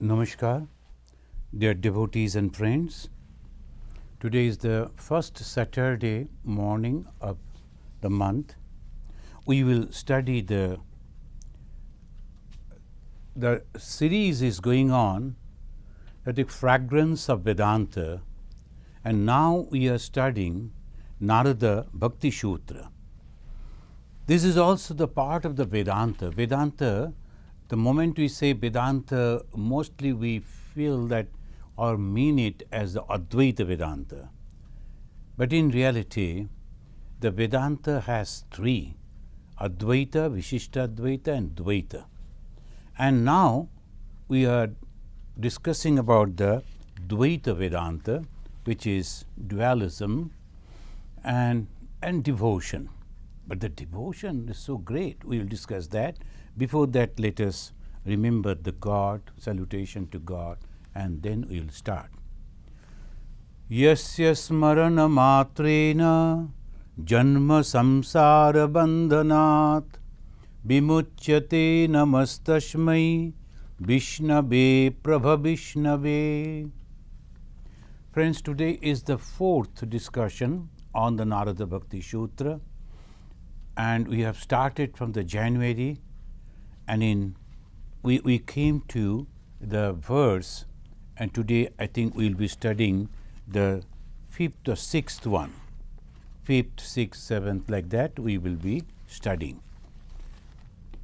Namaskar, dear devotees and friends. Today is the first Saturday morning of the month. We will study the series is going on, the fragrance of Vedanta, and now we are studying Narada Bhakti Sutra. This is also the part of the Vedanta. Vedanta, the moment we say Vedanta, mostly we feel that or mean it as the Advaita Vedanta. But in reality, the Vedanta has three: Advaita, Vishishtadvaita, and Dvaita. And now we are discussing about the Dvaita Vedanta, which is dualism and devotion. But the devotion is so great. We will discuss that. Before that, let us remember the God, salutation to God, and then we will start. Yasya smarana matrena janma samsara bandhanat vimuchyate namastashmai Vishnave Prabha Vishnave. Friends, today is the fourth discussion on the Narada Bhakti Sutra, and we have started from the January, and we came to the verse, and today I think we will be studying the fifth or sixth one. Fifth, sixth, seventh, like that we will be studying.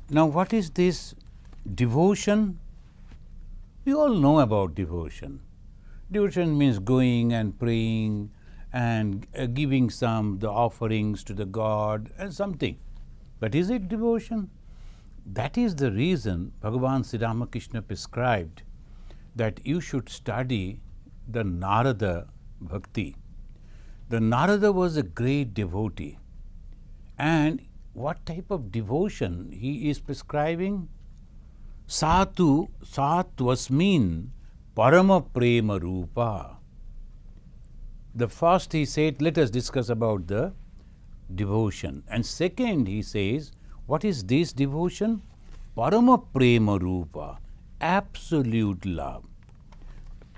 Now, what is this devotion? We all know about devotion. Devotion means going and praying and giving the offerings to the God and something. But is it devotion? That is the reason Bhagavan Sri Ramakrishna prescribed that you should study the Narada Bhakti. The Narada was a great devotee. And what type of devotion he is prescribing? Satu satvasmin parama prema rupa. The first he said, let us discuss about the devotion. And second he says, what is this devotion? Parama prema rupa, absolute love.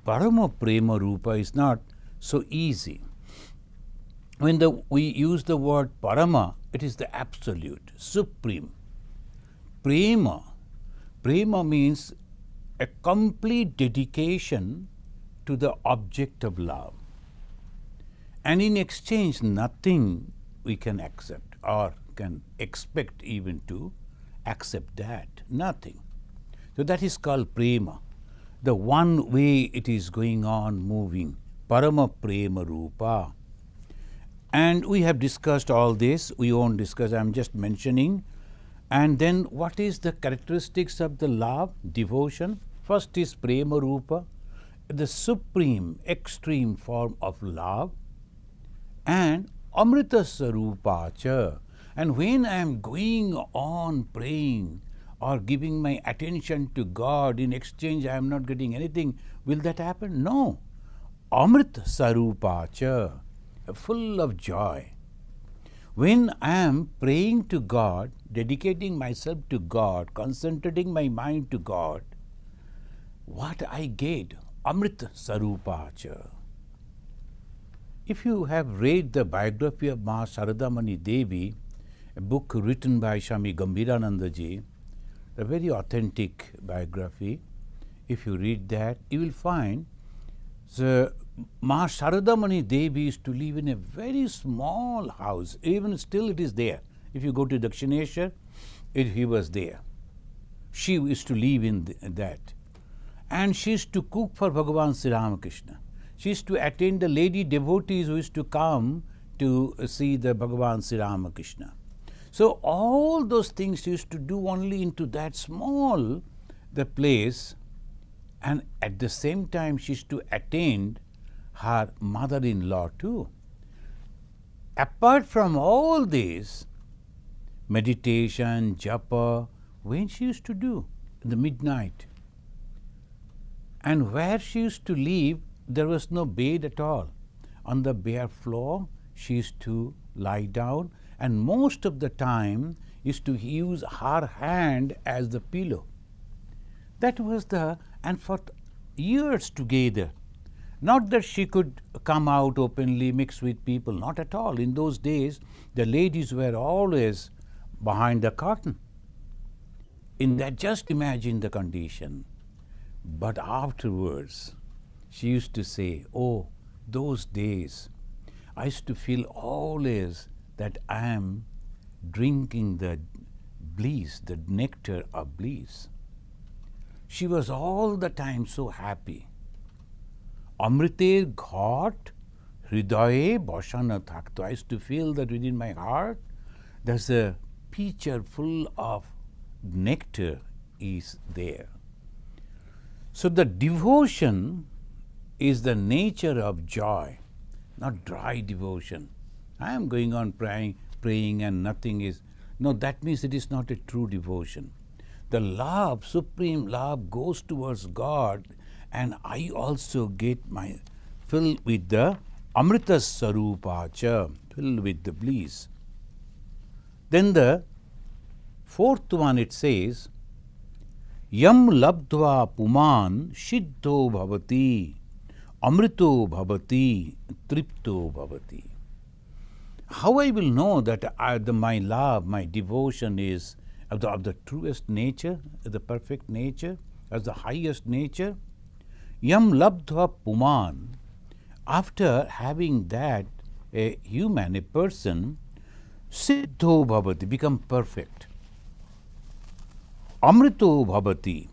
Parama prema rupa is not so easy. When we use the word parama, it is the absolute, supreme. Prema means a complete dedication to the object of love. And in exchange, nothing we can accept or can expect even to accept that. Nothing. So that is called prema. The one way it is going on moving. Parama prema rupa. And we have discussed all this. We won't discuss, I am just mentioning. And then what is the characteristics of the love, devotion? First is prema rupa, the supreme, extreme form of love. And amrita sarupa cha. And when I am going on praying or giving my attention to God, in exchange I am not getting anything, will that happen? No. Amrita sarupa cha, full of joy. When I am praying to God, dedicating myself to God, concentrating my mind to God, what I get? Amrita sarupa cha. If you have read the biography of Ma Sharadamani Devi, a book written by Swami Gambhirananda ji, a very authentic biography, if you read that, you will find the Ma Sharadamani Devi used to live in a very small house. Even still it is there. If you go to Dakshineshwar, he was there. She used to live in that. And she used to cook for Bhagavan Sri Ramakrishna. She used to attend the lady devotees who used to come to see the Bhagavan Sri Ramakrishna. So all those things she used to do only into that small the place, and at the same time she used to attend her mother-in-law too. Apart from all this, meditation, japa, when she used to do? In the midnight. And where she used to live, there was no bed at all. On the bare floor, she used to lie down, and most of the time used to use her hand as the pillow. That was the and for years together. Not that she could come out openly, mix with people, not at all. In those days, the ladies were always behind the curtain. In that, just imagine the condition. But afterwards, she used to say, oh, those days, I used to feel always that I am drinking the bliss, the nectar of bliss. She was all the time so happy. Amriter ghat hridaye bashana thakto. I used to feel that within my heart there's a pitcher full of nectar is there. So the devotion is the nature of joy, not dry devotion. I am going on praying and nothing is. No, that means it is not a true devotion. The love, supreme love, goes towards God, and I also get my filled with the Amrita Sarupacha, filled with the bliss. Then the fourth one, it says, Yam labdva puman shiddho bhavati, amrito bhavati, tripto bhavati. How I will know that my love, my devotion is of the truest nature, the perfect nature, as the highest nature? Yam labdva puman. After having that, a human, a person, siddho bhavati, become perfect. Amrito bhavati,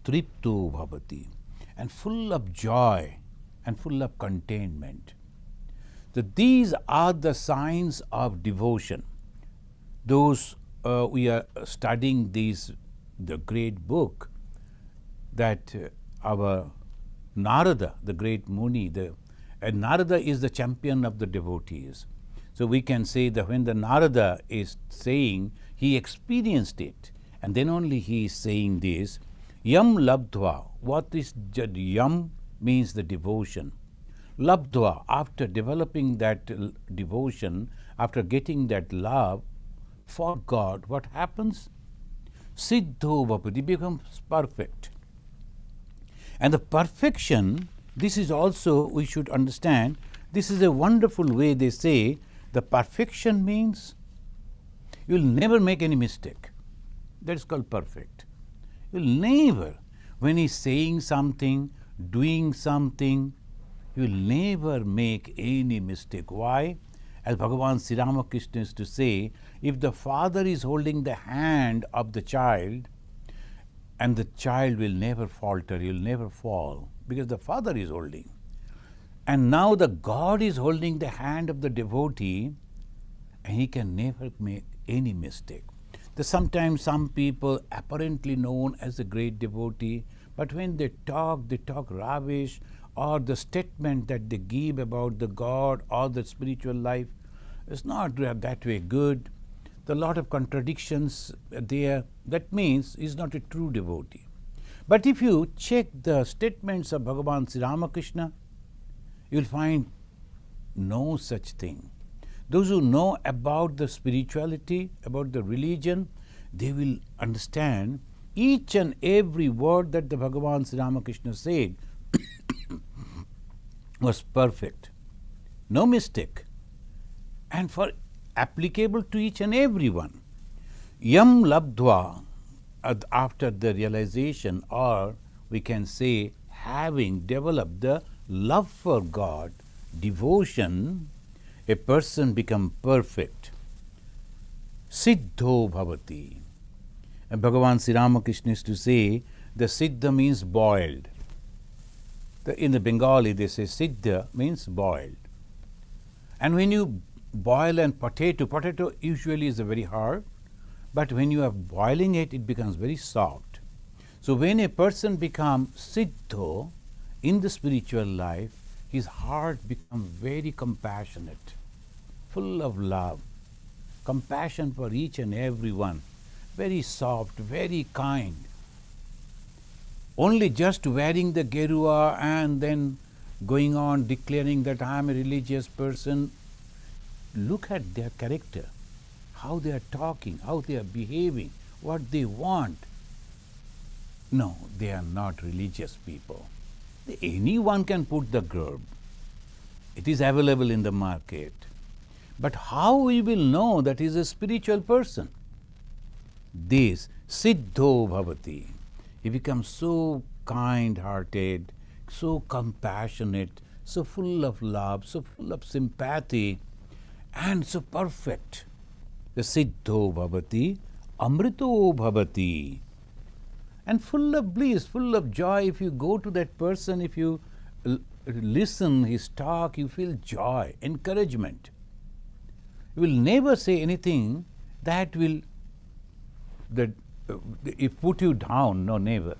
tripto bhavati, and full of joy and full of contentment. So these are the signs of devotion. Those we are studying the great book that our Narada, the great Muni, and Narada is the champion of the devotees. So we can say that when the Narada is saying, he experienced it, and then only he is saying this, Yam labdva. What is yam? Means the devotion. Labdva, after developing that devotion, after getting that love for God, what happens? Siddho bhavati, becomes perfect. And the perfection, this is also, we should understand, this is a wonderful way they say, the perfection means you will never make any mistake. That is called perfect. You will never, when he is saying something, doing something, you will never make any mistake. Why? As Bhagavan Sri Ramakrishna used to say, if the father is holding the hand of the child, and the child will never falter, he will never fall, because the father is holding. And now the God is holding the hand of the devotee, and he can never make any mistake. Sometimes some people apparently known as a great devotee, but when they talk rubbish, or the statement that they give about the God or the spiritual life is not that way good. There are a lot of contradictions there. That means he is not a true devotee. But if you check the statements of Bhagavan Sri Ramakrishna, you will find no such thing. Those who know about the spirituality, about the religion, they will understand each and every word that the Bhagavan Sri Ramakrishna said was perfect, no mistake, and for applicable to each and every one. Yam labdva, after the realization, or we can say having developed the love for God, devotion, a person become perfect. Siddho bhavati. And Bhagavan Sri Ramakrishna used to say, the siddha means boiled. In the Bengali they say siddha means boiled. And when you boil a potato usually is very hard, but when you are boiling it, it becomes very soft. So when a person becomes siddho in the spiritual life, his heart becomes very compassionate, full of love, compassion for each and every one, very soft, very kind. Only just wearing the gerua and then going on declaring that I am a religious person, look at their character, how they are talking, how they are behaving, what they want. No, they are not religious people. Anyone can put the gerb. It is available in the market. But how we will know that he is a spiritual person? This siddho bhavati. He becomes so kind-hearted, so compassionate, so full of love, so full of sympathy, and so perfect. The siddho bhavati, amrito bhavati. And full of bliss, full of joy. If you go to that person, if you listen his talk, you feel joy, encouragement. You will never say anything that will put you down. No, never.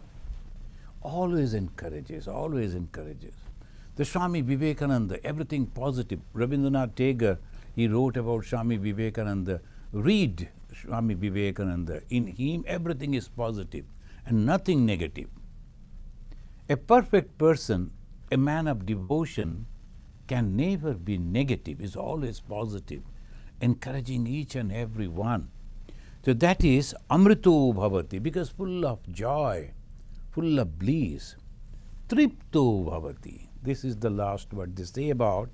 Always encourages, always encourages. The Swami Vivekananda, everything positive. Rabindranath Tagore, he wrote about Swami Vivekananda. Read Swami Vivekananda. In him, everything is positive and nothing negative. A perfect person, a man of devotion, can never be negative, is always positive, encouraging each and every one. So that is amrito bhavati, because full of joy, full of bliss. Tripto bhavati. This is the last word they say about.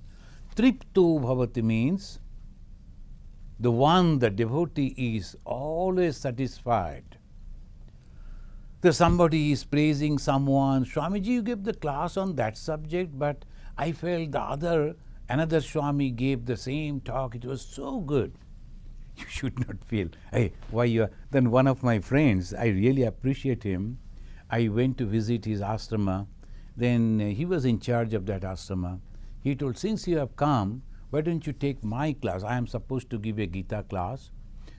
Tripto bhavati means the one, the devotee, is always satisfied. So somebody is praising someone, Swamiji, you gave the class on that subject, but I felt another Swami gave the same talk, it was so good. You should not feel, hey, why you are. Then one of my friends, I really appreciate him, I went to visit his ashrama, then he was in charge of that ashrama. He told, since you have come, why don't you take my class? I am supposed to give a Gita class,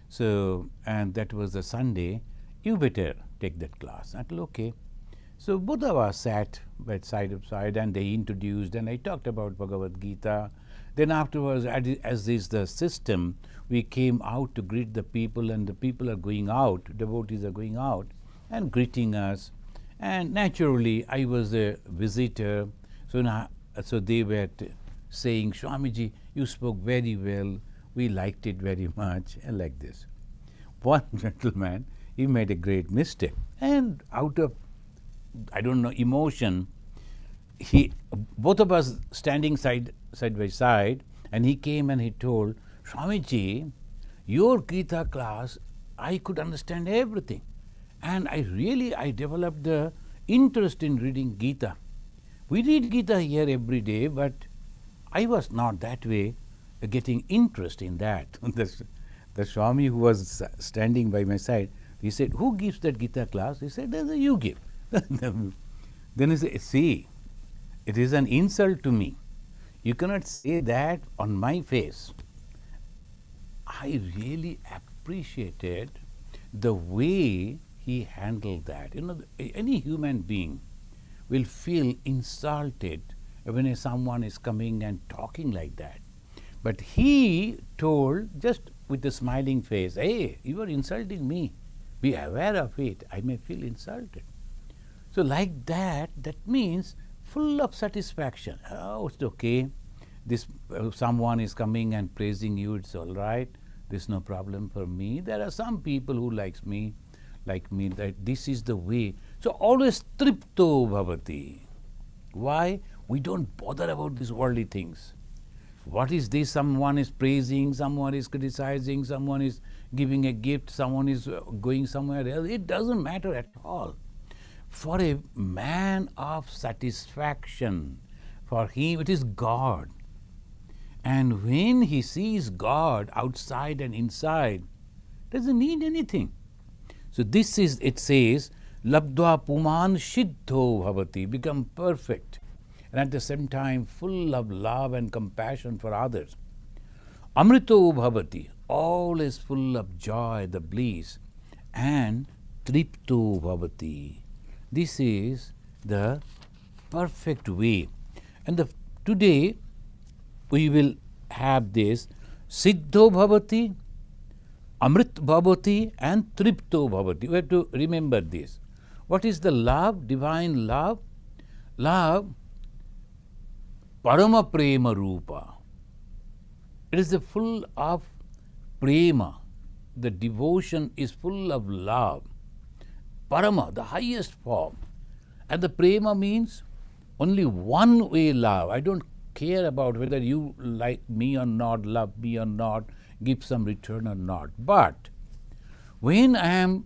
so, and that was the Sunday, you better take that class. I told, okay. So both of us sat by side of side and they introduced and I talked about Bhagavad Gita. Then afterwards, as is the system, we came out to greet the people and the people are going out, devotees are going out and greeting us. And naturally, I was a visitor, so they were saying, Swamiji, you spoke very well, we liked it very much, and like this. One gentleman, he made a great mistake. And out of, I don't know, emotion, both of us standing side by side, and he came and he told, Swamiji, your Gita class, I could understand everything. And I developed the interest in reading Gita. We read Gita here every day, but I was not that way getting interest in that. The Swami who was standing by my side, he said, who gives that Gita class? He said, you give. Then he said, see, it is an insult to me. You cannot say that on my face. I really appreciated the way he handled that. You know, any human being will feel insulted when someone is coming and talking like that. But he told, just with a smiling face, hey, you are insulting me. Be aware of it. I may feel insulted. So like that means full of satisfaction. Oh, it's okay. This someone is coming and praising you, it's all right. There's no problem for me. There are some people who like me, that this is the way. So always tripto bhavati. Why? We don't bother about these worldly things. What is this? Someone is praising, someone is criticizing, someone is giving a gift, someone is going somewhere else. It doesn't matter at all. For a man of satisfaction, for him it is God. And when he sees God outside and inside, doesn't need anything. So this is, it says, labdva puman siddho bhavati, become perfect. And at the same time, full of love and compassion for others. Amrito bhavati, all is full of joy, the bliss. And tripto bhavati. This is the perfect way. And today we will have this siddho bhavati, amrit bhavati, and tripto bhavati. We have to remember this. What is the love? Divine love? Love, parama prema rupa. It is full of prema. The devotion is full of love. Parama, the highest form. And the prema means only one way love. I don't care about whether you like me or not, love me or not, give some return or not. But when I am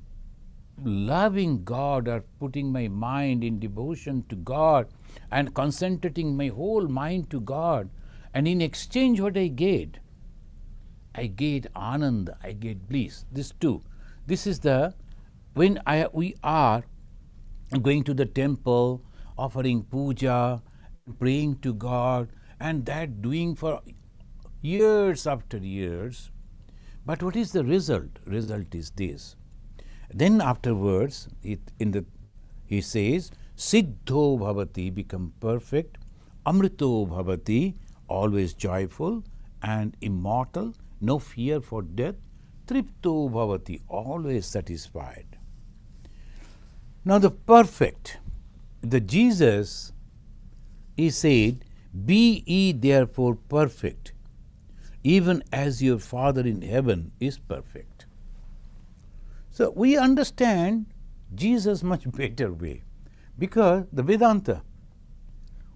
loving God or putting my mind in devotion to God and concentrating my whole mind to God, and in exchange what I get ananda, I get bliss. This too. This is when we are going to the temple, offering puja, praying to God, and that doing for years after years. But what is the result? Result is this. Then afterwards, he says, Siddho bhavati, become perfect, Amrito bhavati, always joyful and immortal, no fear for death, Tripto bhavati, always satisfied. Now the perfect, the Jesus, he said, be ye therefore perfect, even as your Father in heaven is perfect. So we understand Jesus much better way, because the Vedanta,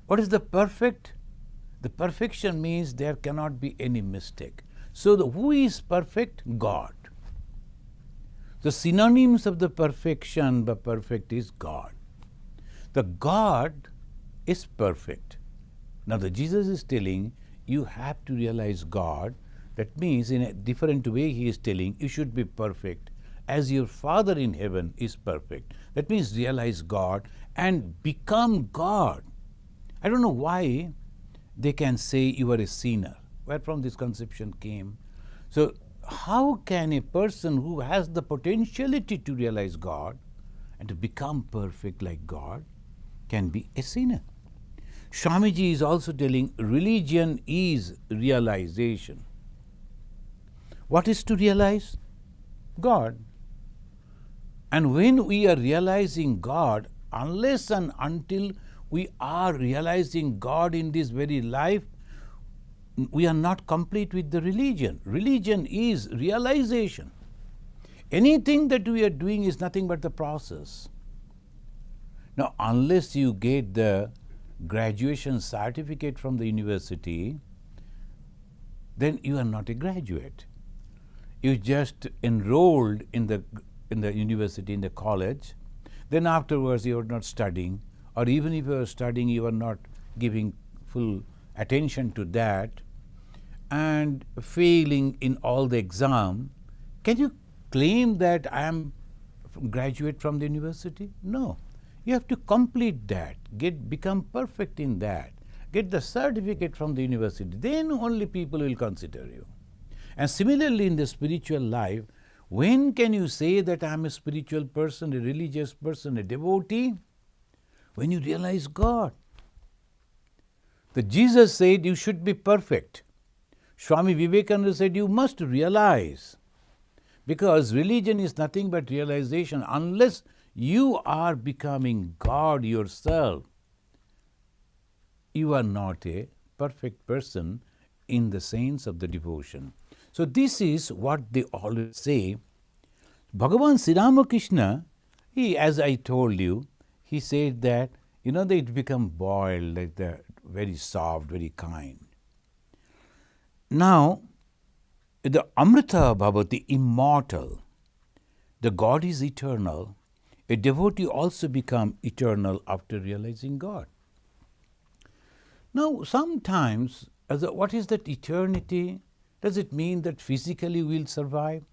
what is the perfect? The perfection means there cannot be any mistake. So who is perfect? God. The synonyms of the perfection, the perfect is God. The God is perfect. Now the Jesus is telling you have to realize God. That means in a different way he is telling you should be perfect as your Father in heaven is perfect. That means realize God and become God. I don't know why they can say you are a sinner. Where from this conception came? So how can a person who has the potentiality to realize God and to become perfect like God can be a sinner? Swamiji is also telling religion is realization. What is to realize? God. And when we are realizing God, unless and until we are realizing God in this very life, we are not complete with the religion. Religion is realization. Anything that we are doing is nothing but the process. Now, unless you get the graduation certificate from the university, then you are not a graduate. You just enrolled in the university, in the college. Then afterwards you are not studying, or even if you are studying, you are not giving full attention to that, and failing in all the exam. Can you claim that I am graduate from the university? No. You have to complete that, become perfect in that, get the certificate from the university. Then only people will consider you. And similarly in the spiritual life, when can you say that I am a spiritual person, a religious person, a devotee? When you realize God. The Jesus said you should be perfect. Swami Vivekananda said you must realize, because religion is nothing but realization. Unless you are becoming God yourself, you are not a perfect person in the sense of the devotion. So this is what they always say. Bhagavan Sri Ramakrishna, as I told you, he said that, they become boiled, like the very soft, very kind. Now, the Amrita Bhavati, immortal. The God is eternal. A devotee also becomes eternal after realizing God. Now, sometimes, what is that eternity? Does it mean that physically we will survive?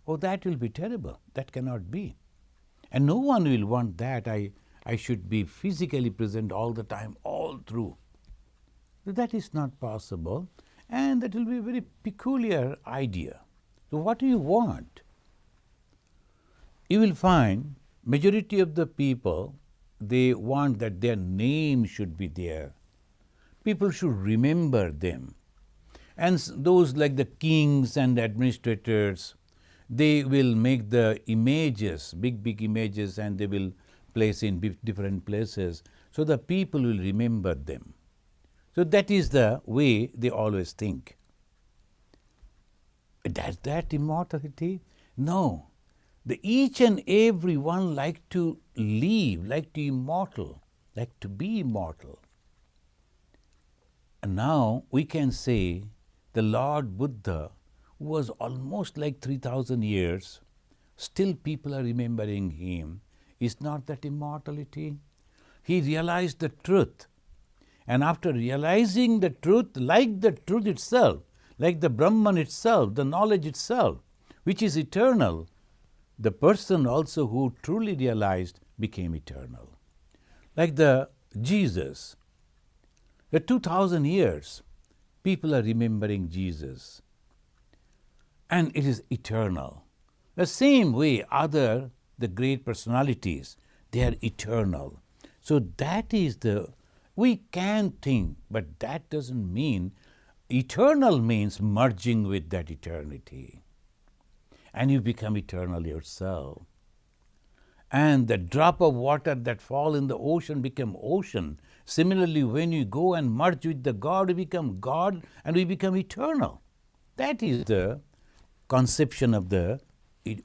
Oh, that will be terrible. That cannot be. And no one will want that. I should be physically present all the time, all through. That is not possible. And that will be a very peculiar idea. So what do you want? You will find majority of the people, they want that their name should be there. People should remember them. And those like the kings and administrators, they will make the images, big images, and they will place in different places, so the people will remember them. So that is the way they always think. Does that immortality? No. the each and every one like to live, like to immortal, like to be immortal. And now we can say the Lord Buddha, who was almost like 3,000 years, still people are remembering him. Is not that immortality? He realized the truth. And after realizing the truth itself, like the Brahman itself, the knowledge itself, which is eternal, the person also who truly realized became eternal. Like the Jesus, the 2,000 years, people are remembering Jesus. And it is eternal. The same way the great personalities, they are eternal. So that is we can think, but that doesn't mean, eternal means merging with that eternity. And you become eternal yourself. And the drop of water that fall in the ocean become ocean. Similarly, when you go and merge with the God, we become God and we become eternal. That is the conception of the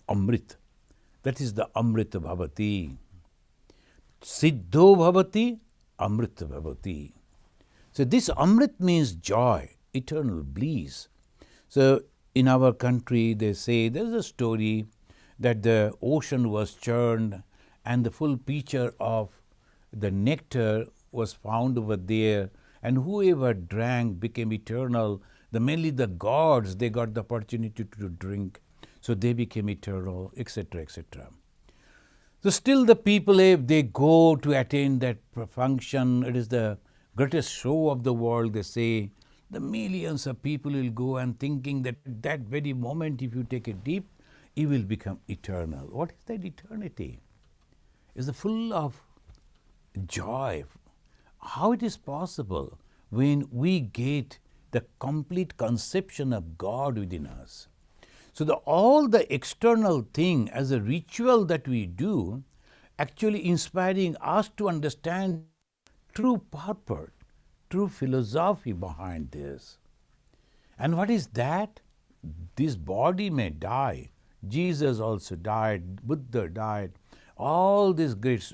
Amrit. That is the Amrita Bhavati. Siddho Bhavati, Amrita Bhavati. So this Amrit means joy, eternal bliss. So in our country, they say there's a story that the ocean was churned and the full pitcher of the nectar was found over there, and whoever drank became eternal. Mainly the gods, they got the opportunity to drink, so they became eternal, etc., etc. So still the people, if they go to attend that function, it is the greatest show of the world, they say, the millions of people will go and thinking that that very moment, if you take a dip, you will become eternal. What is that eternity? It's full of joy. How it is possible when we get the complete conception of God within us? So all the external thing as a ritual that we do, actually inspiring us to understand true purport, true philosophy behind this. And what is that? This body may die. Jesus also died, Buddha died. All these great,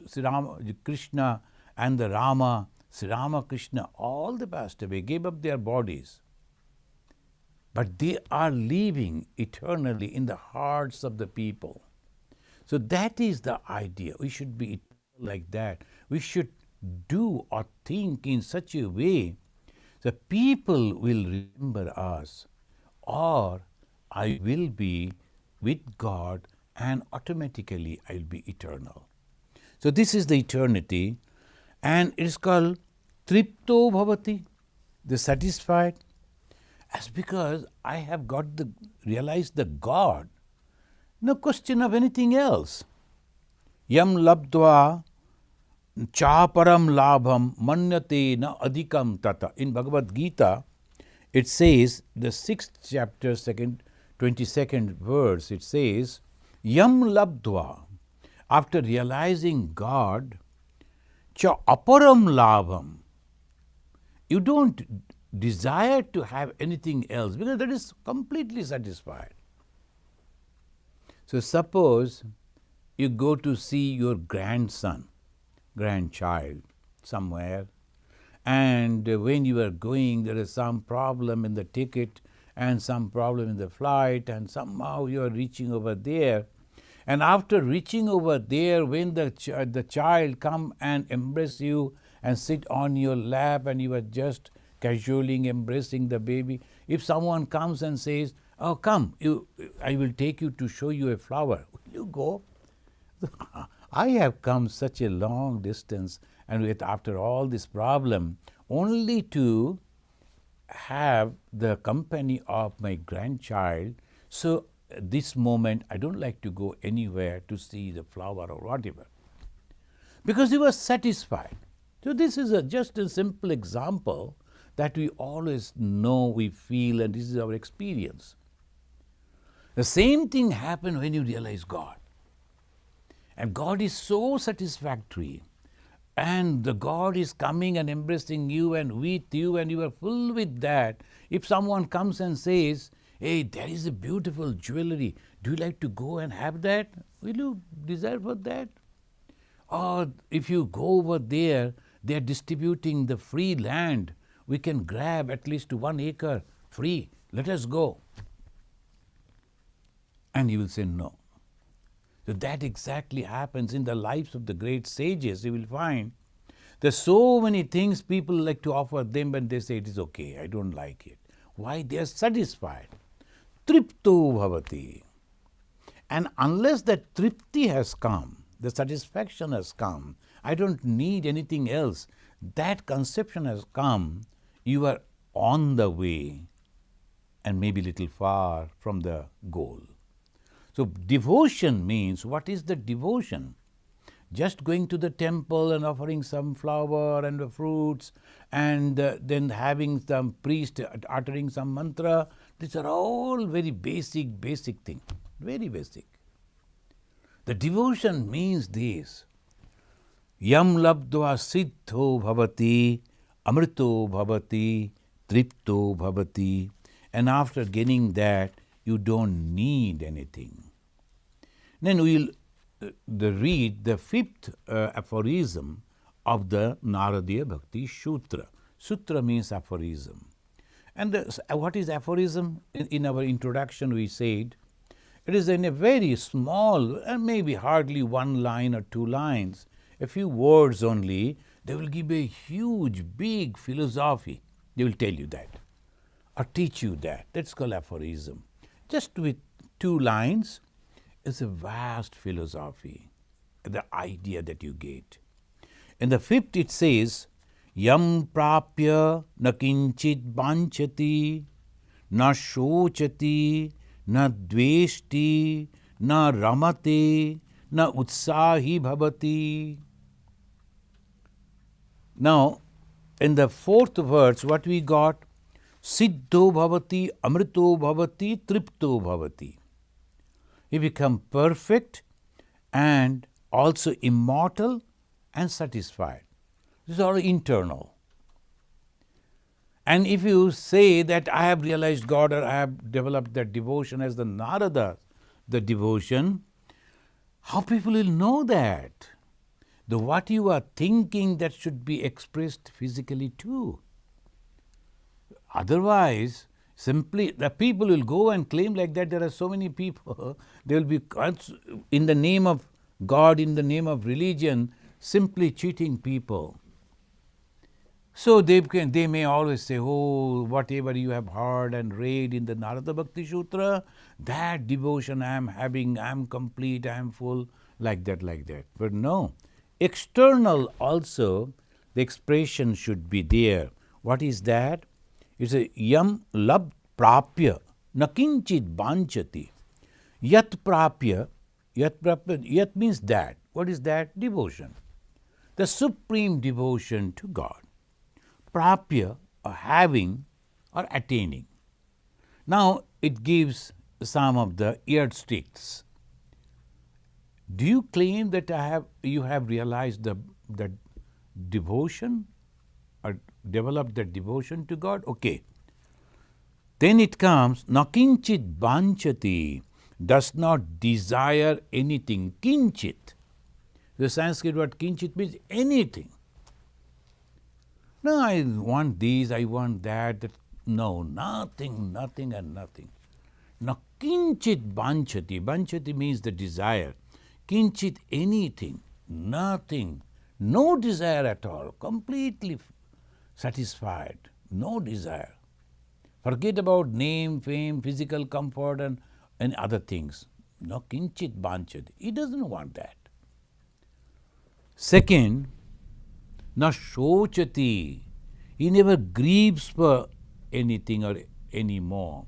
Krishna and the Rama, Sri Rama, Krishna, all they passed away, gave up their bodies. But they are living eternally in the hearts of the people. So that is the idea. We should be like that. We should do or think in such a way that people will remember us, or I will be with God and automatically I will be eternal. So this is the eternity, and it is called Tripto Bhavati, the satisfied. As because I have realized the God, no question of anything else. Yam labdva chaparam labham manyate na adhikam tata. In Bhagavad Gita, it says, the 6th chapter, 22nd verse, it says, Yam labdva, after realizing God, cha aparam labham, you don't desire to have anything else because that is completely satisfied. So suppose you go to see your grandson, grandchild somewhere, and when you are going, there is some problem in the ticket and some problem in the flight, and somehow you are reaching over there. And after reaching over there, when the child come and embrace you and sit on your lap, and you are just casually embracing the baby, if someone comes and says, oh, come, I will take you to show you a flower, will you go? I have come such a long distance, and after all this problem, only to have the company of my grandchild. So this moment, I don't like to go anywhere to see the flower or whatever, because you are satisfied. So this is just a simple example that we always know, we feel, and this is our experience. The same thing happens when you realize God. And God is so satisfactory. And the God is coming and embracing you and with you, and you are full with that. If someone comes and says, hey, there is a beautiful jewelry. Do you like to go and have that? Will you desire for that? Or if you go over there, they are distributing the free land. We can grab at least 1 acre free. Let us go. And you will say no. So that exactly happens in the lives of the great sages. You will find there's so many things people like to offer them, and they say it is okay, I don't like it. Why? They are satisfied. Tripto bhavati. And unless that tripti has come, the satisfaction has come, I don't need anything else, that conception has come, you are on the way and maybe little far from the goal. So devotion means, what is the devotion? Just going to the temple and offering some flower and the fruits, and then having some priest uttering some mantra. These are all very basic thing, very basic. The devotion means this: yam labdva siddho bhavati, amrito bhavati, tripto bhavati. And after getting that, you don't need anything. Then we will read the 5th aphorism of the Narada Bhakti Sutra. Sutra means aphorism. And what is aphorism? In our introduction we said, it is in a very small, and maybe hardly 1 line or 2 lines, a few words only. They will give a huge, big philosophy. They will tell you that or teach you that. That's called aphorism. Just with 2 lines, it's a vast philosophy, the idea that you get. In the 5th it says, yam prapya na kinchit banchati, na shochati, na dveshti, na ramate, na utsahi bhavati. Now, in the 4th verse, what we got? Siddho bhavati, amrito bhavati, tripto bhavati. He become perfect and also immortal and satisfied. These are internal. And if you say that I have realized God or I have developed that devotion as the Narada, the devotion, how people will know that? The what you are thinking, that should be expressed physically too. Otherwise, simply the people will go and claim like that. There are so many people, they will be in the name of God, in the name of religion, simply cheating people. So they may always say, oh, whatever you have heard and read in the Narada Bhakti Sutra, that devotion I am having, I am complete, I am full, like that. But no, external also, the expression should be there. What is that? It's a yam lab prapya, na kinchit banchati. Yat prapya, yat means that. What is that? Devotion. The supreme devotion to God. Prapya, or having or attaining. Now it gives some of the yardsticks. Do you claim that you have realized the devotion or developed the devotion to God? Okay. Then it comes, nakinchit banchati, does not desire anything. Kinchit. The Sanskrit word kinchit means anything. No, I want this, I want that. No, nothing and nothing. Now, kinchit banchati. Banchati means the desire. Kinchit anything, nothing, no desire at all, completely satisfied, no desire. Forget about name, fame, physical comfort and other things. No, kinchit banchati. He doesn't want that. Second, na shochati. He never grieves for anything or anymore.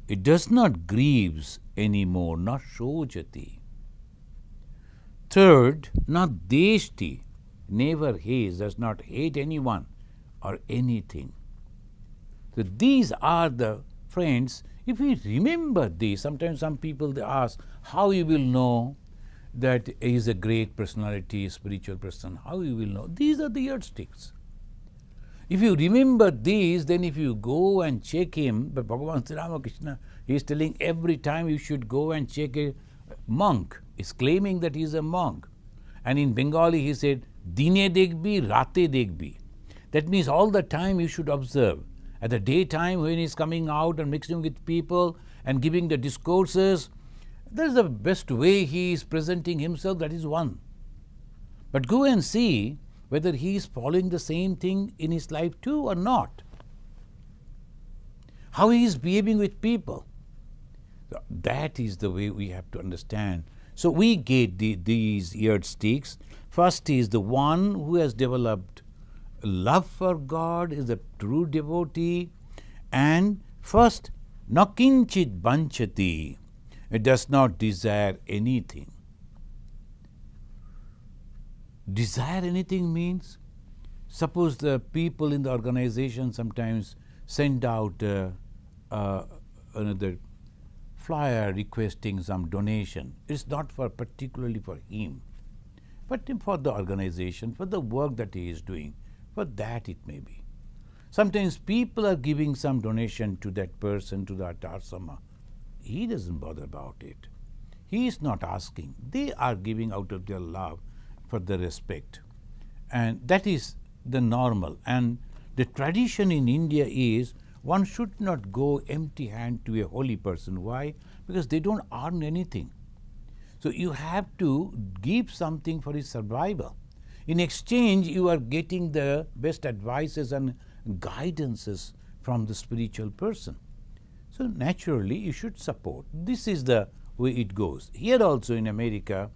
It does not grieves anymore, na shochati. Third, na deshti. Never hates, does not hate anyone or anything. So these are the friends. If we remember these, sometimes some people they ask how you will know that he is a great personality, spiritual person. How you will know? These are the yardsticks. If you remember these, then if you go and check him, but Bhagavan Sri Ramakrishna, he is telling every time you should go and check a monk. He's claiming that he is a monk. And in Bengali he said, Dine dekhbi, rate dekhbi. That means all the time you should observe. At the daytime when he's coming out and mixing with people and giving the discourses, that is the best way he is presenting himself, that is one. But go and see whether he is following the same thing in his life too or not. How he is behaving with people. That is the way we have to understand. So we get these yardsticks. First is the one who has developed love for God, is a true devotee, and first, nakinchit banchati, it does not desire anything. Desire anything means, suppose the people in the organization sometimes send out another flyer requesting some donation. It's not for particularly for him, but for the organization, for the work that he is doing. For that it may be. Sometimes people are giving some donation to that person, to that asrama. He doesn't bother about it. He is not asking. They are giving out of their love for the respect. And that is the normal. And the tradition in India is one should not go empty-handed to a holy person. Why? Because they don't earn anything. So you have to give something for his survival. In exchange, you are getting the best advices and guidances from the spiritual person. So naturally, you should support. This is the way it goes. Here also in America,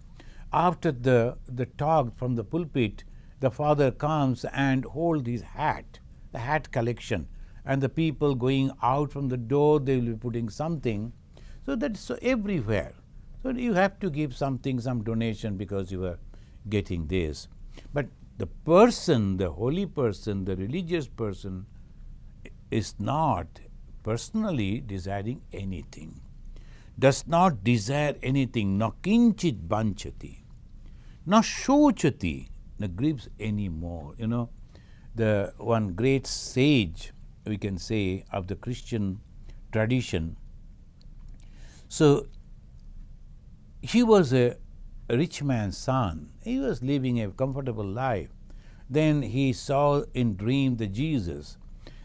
after the talk from the pulpit, the father comes and holds his hat, the hat collection, and the people going out from the door, they will be putting something. So that's so everywhere. So you have to give something, some donation, because you are getting this. But the person, the holy person, the religious person is not personally desiring anything, does not desire anything, na kinchit banchati, na shochati, na grieves anymore. You know, the one great sage, we can say, of the Christian tradition. So he was a rich man's son. He was living a comfortable life. Then he saw in dream the Jesus.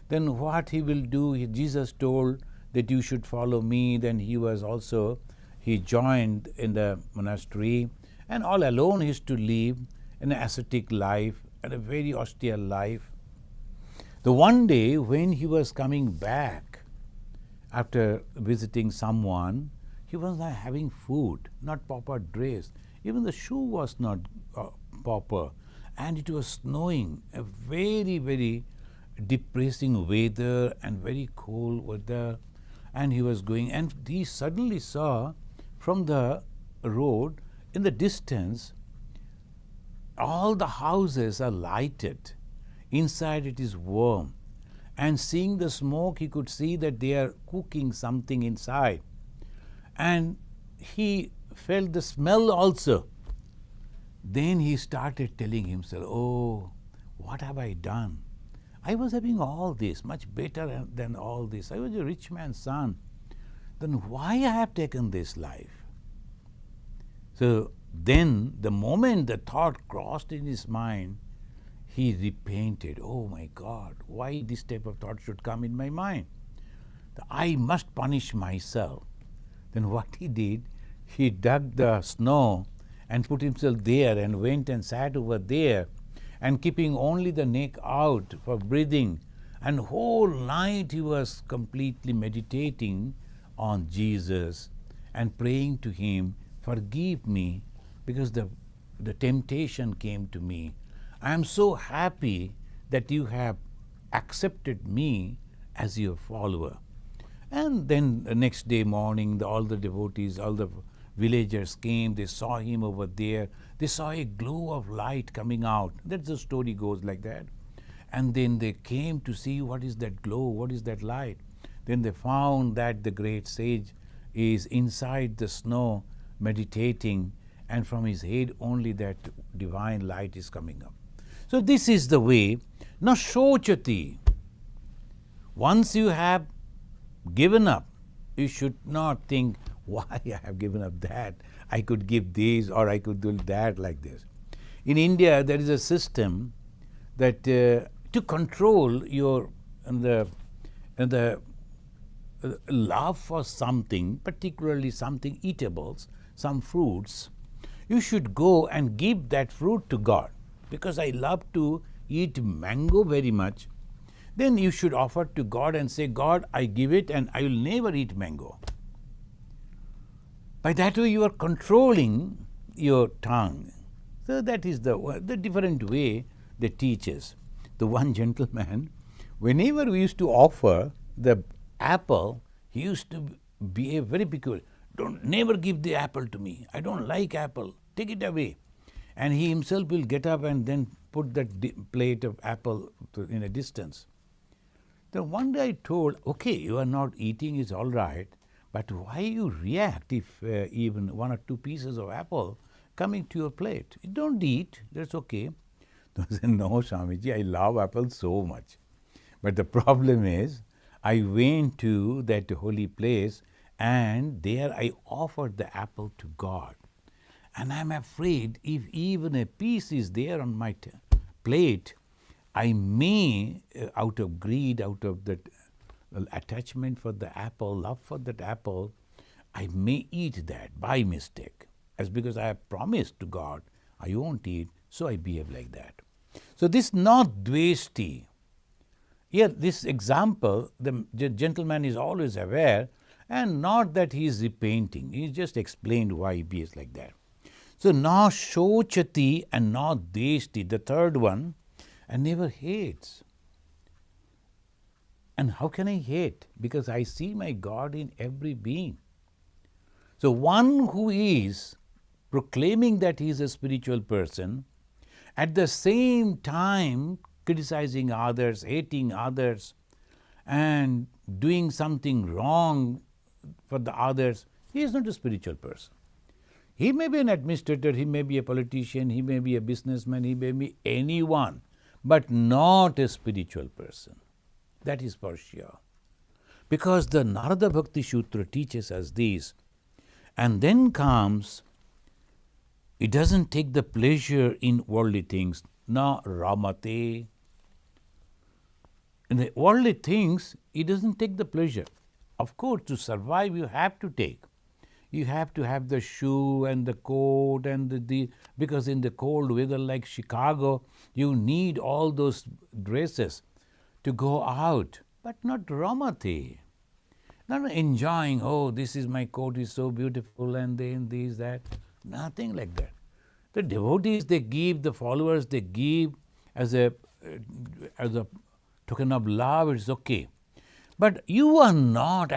Then what he will do, Jesus told that you should follow me. Then he joined in the monastery, and all alone he used to live an ascetic life and a very austere life. The one day when he was coming back after visiting someone, he was not having food, not proper dress. Even the shoe was not proper, and it was snowing, a very, very depressing weather and very cold weather. And he was going, and he suddenly saw from the road in the distance, all the houses are lighted. Inside it is warm. And seeing the smoke, he could see that they are cooking something inside. And he felt the smell also. Then he started telling himself, oh, what have I done? I was having all this, much better than all this. I was a rich man's son. Then why I have taken this life? So then the moment the thought crossed in his mind, he repented. Oh my God, why this type of thought should come in my mind? I must punish myself. Then what he did, he dug the snow and put himself there and went and sat over there, and keeping only the neck out for breathing. And whole night he was completely meditating on Jesus and praying to him, forgive me, because the temptation came to me. I am so happy that you have accepted me as your follower. And then the next day morning, all the devotees, all the villagers came, they saw him over there. They saw a glow of light coming out. That's the story goes like that. And then they came to see what is that glow, what is that light. Then they found that the great sage is inside the snow meditating, and from his head only that divine light is coming up. So this is the way. Now shochati. Once you have given up, you should not think, why I have given up that? I could give this or I could do that like this. In India, there is a system that to control your the love for something, particularly something eatables, some fruits, you should go and give that fruit to God. Because I love to eat mango very much, then you should offer to God and say, God, I give it and I will never eat mango. By that way, you are controlling your tongue. So that is the different way they teach us. The one gentleman, whenever we used to offer the apple, he used to behave very peculiar. Never give the apple to me. I don't like apple. Take it away. And he himself will get up and then put that plate of apple in a distance. Then one day I told, okay, you are not eating, is all right, but why you react if even 1 or 2 pieces of apple coming to your plate? You don't eat, that's okay. I said, no, Swamiji, I love apples so much. But the problem is, I went to that holy place and there I offered the apple to God. And I'm afraid if even a piece is there on my plate, I may, out of greed, out of that attachment for the apple, love for that apple, I may eat that by mistake. As because I have promised to God, I won't eat, so I behave like that. So this not dveshti. Here, this example, the gentleman is always aware, and not that he is repenting. He just explained why he behaves like that. So na shochati and na deshti, the third one, and never hates. And how can I hate? Because I see my God in every being. So one who is proclaiming that he is a spiritual person, at the same time criticizing others, hating others, and doing something wrong for the others, he is not a spiritual person. He may be an administrator, he may be a politician, he may be a businessman, he may be anyone, but not a spiritual person. That is for sure. Because the Narada Bhakti Sutra teaches us this, and then comes, it doesn't take the pleasure in worldly things, na ramate. In the worldly things, it doesn't take the pleasure. Of course, to survive, you have to take. You have to have the shoe and the coat and because in the cold weather like Chicago, you need all those dresses to go out, but not ramate. Not enjoying, oh, this is my coat is so beautiful and then this, that. Nothing like that. The devotees they give, the followers they give as a token of love, it's okay. But you are not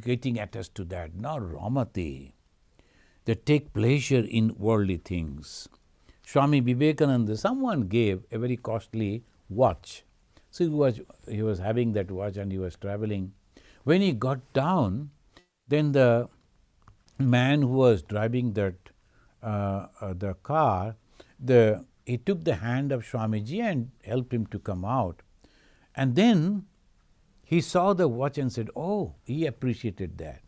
getting attached to that, not ramate. They take pleasure in worldly things. Swami Vivekananda, someone gave a very costly watch. So he was having that watch and he was traveling. When he got down, then the man who was driving that the car, he took the hand of Swamiji and helped him to come out. And then he saw the watch and said, oh, he appreciated that.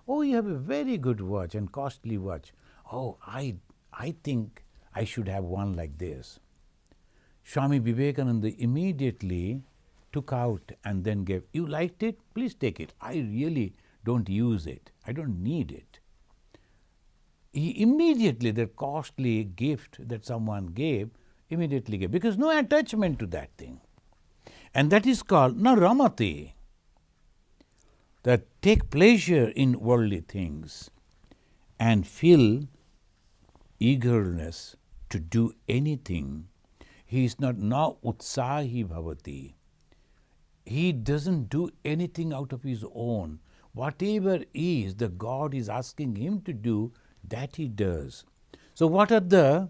Oh, you have a very good watch and costly watch. Oh, I think I should have one like this. Swami Vivekananda immediately took out and then gave, you liked it? Please take it. I really don't use it. I don't need it. He immediately, the costly gift that someone gave, immediately gave, because no attachment to that thing. And that is called na ramate, that take pleasure in worldly things and feel eagerness to do anything. He is not na utsahi bhavati. He doesn't do anything out of his own. Whatever is the God is asking him to do, that he does. So what are the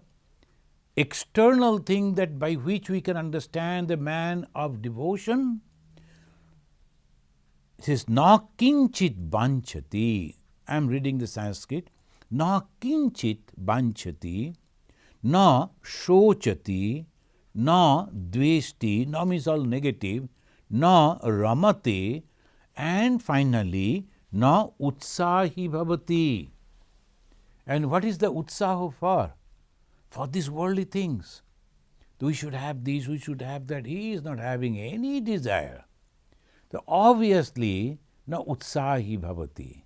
external thing that by which we can understand the man of devotion? It says, na kinchit banchati. I am reading the Sanskrit. Na kinchit banchati, na shochati, na dveshti, na means all negative, na ramate, and finally, na utsahi bhavati. And what is the utsaho for? For these worldly things. We should have this, we should have that. He is not having any desire. So obviously, na utsahi bhavati.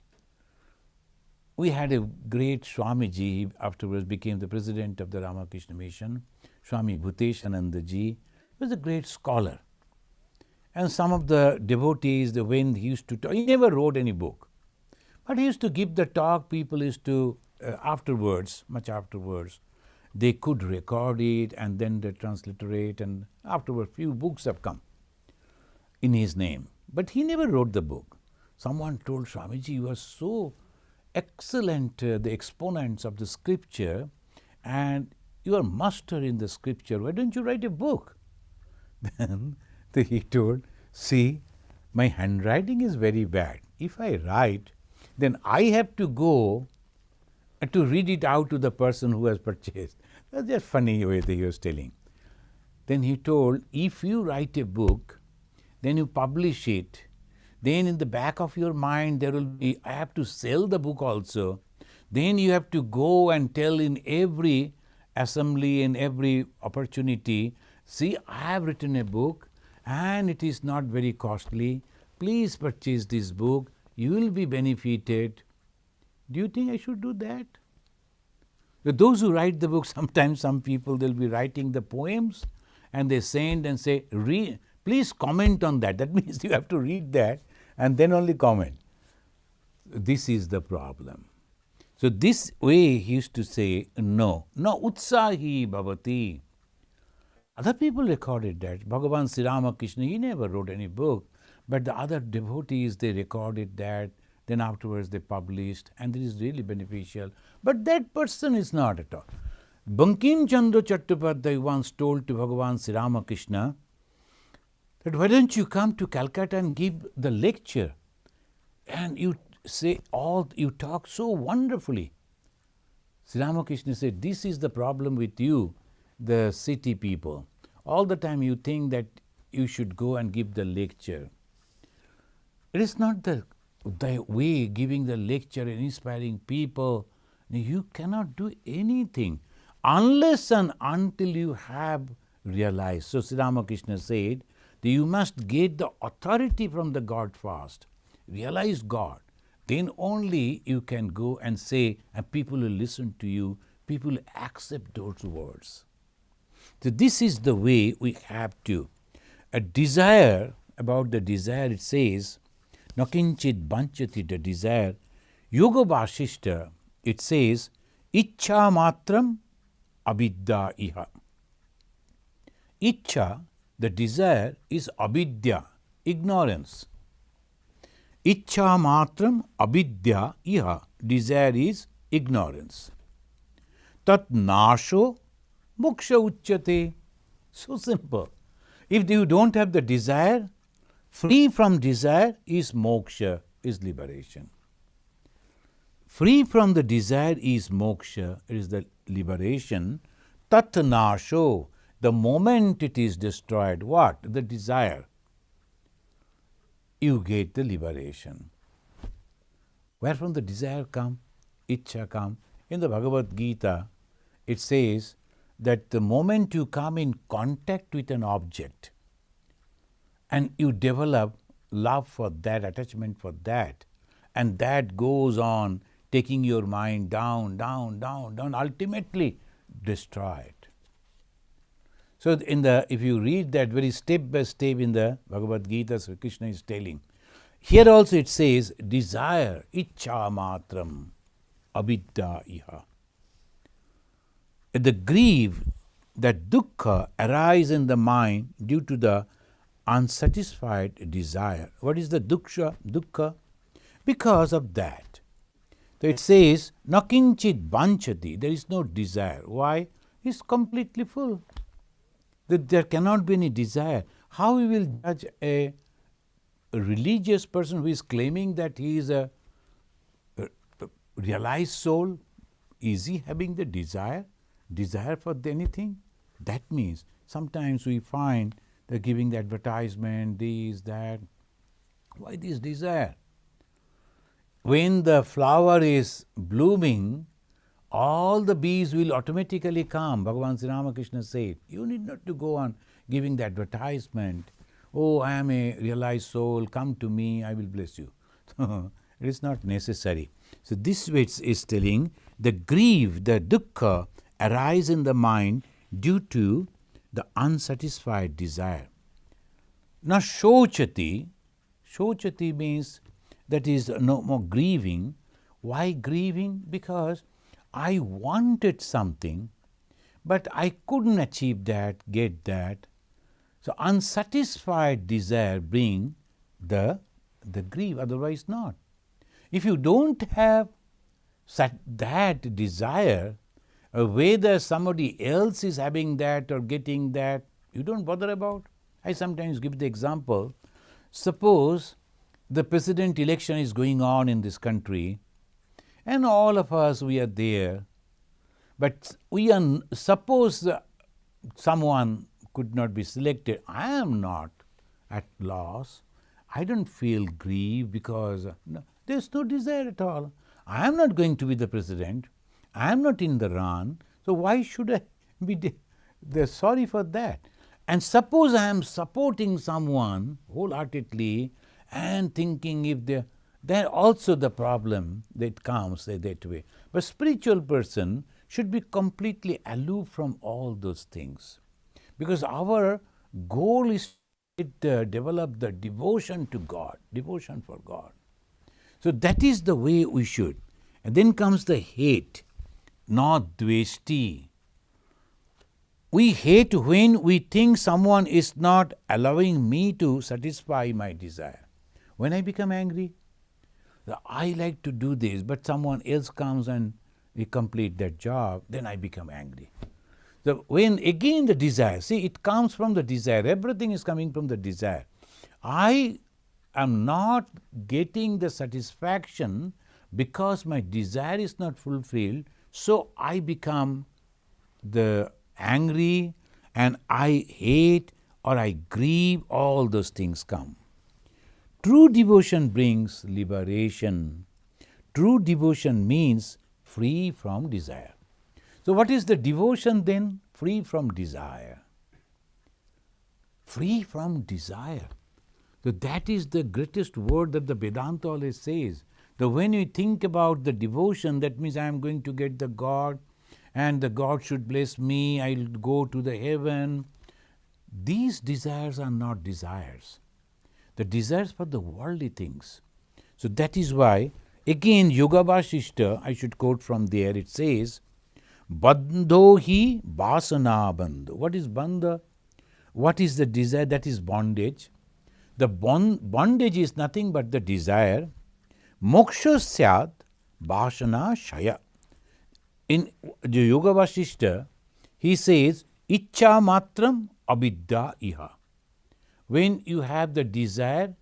We had a great Swamiji, he afterwards became the president of the Ramakrishna Mission, Swami Ishatmananda. He was a great scholar. And some of the devotees, when he used to talk, he never wrote any book. But he used to give the talk, people used to, afterwards, much afterwards, they could record it and then they transliterate, and afterwards few books have come in his name. But he never wrote the book. Someone told Swamiji, you are so excellent, the exponents of the scripture, and you are master in the scripture. Why don't you write a book? Then he told, see, my handwriting is very bad. If I write, then I have to go to read it out to the person who has purchased. That's just funny way that he was telling. Then he told, if you write a book, then you publish it, then in the back of your mind there will be, I have to sell the book also. Then you have to go and tell in every assembly, in every opportunity, see, I have written a book and it is not very costly. Please purchase this book. You will be benefited. Do you think I should do that? Those who write the book, sometimes some people, they'll be writing the poems and they send and say, please comment on that. That means you have to read that and then only comment. This is the problem. So this way he used to say, no utsahi bhavati. Other people recorded that. Bhagavan Sri Ramakrishna, he never wrote any book, but the other devotees, they recorded that, then afterwards they published, and it is really beneficial. But that person is not at all. Bankim Chandra Chattopadhyay once told to Bhagavan Sri Ramakrishna that why don't you come to Calcutta and give the lecture? And you say you talk so wonderfully. Sri Ramakrishna said, this is the problem with you, the city people. All the time you think that you should go and give the lecture. It is not the way giving the lecture and inspiring people. You cannot do anything unless and until you have realized. So Sri Ramakrishna said, you must get the authority from the God first. Realize God. Then only you can go and say, and people will listen to you, people will accept those words. So this is the way we have to. A desire, about the desire it says, nakinchit banchati, the desire. Yoga Vasishta, it says, Ichcha matram avidya iha. Ichcha, the desire, is avidya, ignorance. Ichcha matram avidya iha. Desire is ignorance. Tat nasho moksha uchyate. So simple. If you don't have the desire, free from desire is moksha, is liberation. Free from the desire is moksha, it is the liberation. Tat nasho. The moment it is destroyed, what? The desire. You get the liberation. Where from the desire come? Ichcha come. In the Bhagavad Gita, it says that the moment you come in contact with an object and you develop love for that, attachment for that, and that goes on taking your mind down, ultimately destroy it. So if you read that very step by step in the Bhagavad Gita, Sri Krishna is telling. Here also it says, desire, ichcha matram, avidya iha. The grief, that dukkha arise in the mind due to the unsatisfied desire. What is the dukkha? Because of that. So it says, nakinchit banchati, there is no desire. Why? It's completely full. There cannot be any desire. How we will judge a religious person who is claiming that he is a realized soul? Is he having the desire for anything? That means sometimes we find they're giving the advertisement, this, that. Why this desire? When the flower is blooming, all the bees will automatically come. Bhagavan Sri Ramakrishna said, you need not to go on giving the advertisement. Oh, I am a realized soul, come to me, I will bless you. It is not necessary. So this way is telling the grief, the dukkha arise in the mind due to the unsatisfied desire. Now shochati means that is no more grieving. Why grieving? Because I wanted something, but I couldn't achieve that, get that. So unsatisfied desire bring the grief, otherwise not. If you don't have that desire, whether somebody else is having that or getting that, you don't bother about. I sometimes give the example. Suppose the president election is going on in this country, and all of us, we are there, but suppose someone could not be selected. I am not at loss. I don't feel grief because there's no desire at all. I am not going to be the president. I am not in the run. So why should I be sorry for that? And suppose I am supporting someone wholeheartedly and thinking if then also the problem that comes that way. But spiritual person should be completely aloof from all those things. Because our goal is to develop the devotion to God, devotion for God. So that is the way we should. And then comes the hate, not dveshti. We hate when we think someone is not allowing me to satisfy my desire. When I become angry, I like to do this, but someone else comes and we complete that job, then I become angry. So when again the desire, see, it comes from the desire. Everything is coming from the desire. I am not getting the satisfaction because my desire is not fulfilled, so I become the angry and I hate or I grieve, all those things come. True devotion brings liberation. True devotion means free from desire. So what is the devotion then? Free from desire. Free from desire. So that is the greatest word that the Vedanta always says. That when you think about the devotion, that means I am going to get the God and the God should bless me, I will go to the heaven. These desires are not desires. The desires for the worldly things. So that is why, again, Yoga Vasishta, I should quote from there, it says, Bandho hi vasana bandho. What is bandha? What is the desire? That is bondage. The bondage is nothing but the desire. Moksha syat vasana shaya. In the Yoga Vasishta, he says, Ichcha matram abidya iha. When you have the desire,